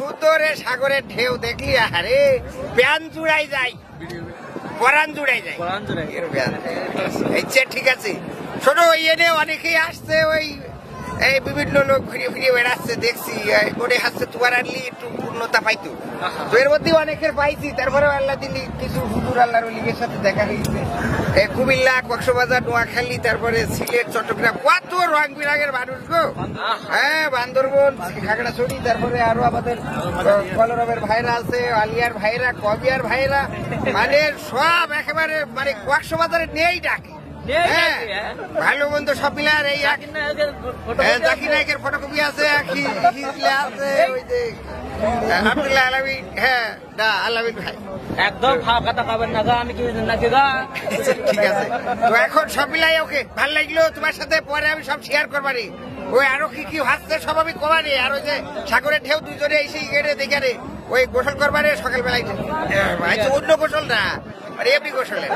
সুন্দর সাগরের ঢেউ দেখলি আরে প্যান জুড়াই যায়, পরান জুড়াই যায়। ঠিক আছে, ছোট এনে অনেকেই আসছে, ওই এই বিভিন্ন লোক ঘুরিয়ে ফিরিয়ে বেড়াচ্ছে দেখছি, মনে হচ্ছে তোমার আনলি একটু পূর্ণতা পাইতো। তো এর মধ্যে অনেকের পাইছি, তারপরে আল্লাহ দিলি কিছু হুজুর আল্লাহর ওলিদের সাথে দেখা হয়েছে। কুমিল্লা, কক্সবাজার, নোয়াখালী, তারপরে সিলেট, চট্টগ্রাম, কত রং বিরাগের মানুষ গো। হ্যাঁ, বান্দরবন, খাগড়াছড়ি, তারপরে আরো আমাদের কলরবের ভাইরা আছে, আলিয়ার ভাইরা, কবিয়ার ভাইরা, মানে সব একেবারে মানে কক্সবাজারে নেই ডাকে। হ্যাঁ, ভালো মন্দ সব মিলার এই জাকির নায়কের ফটোকপি আছে, আছে ওই যে আব্দুল্লাহ আলামিন। হ্যাঁ, না আলামিন ভাই একদম কথা পাবেন না, আমি কি নাকি ঠিক আছে। তো এখন সব মিলাই ওকে ভাল লাগলো তোমার সাথে, পরে আমি সব শেয়ার করবানি। ওই আরো কি কি হাসছে সব আমি কমানি। আর ওই যে সাগরের ঢেউ দুজনে এসে গেড়ে দেখে রে ওই গোসল করবারে সকালবেলায়, অন্য গোসল না, মানে এমনি গোসলে।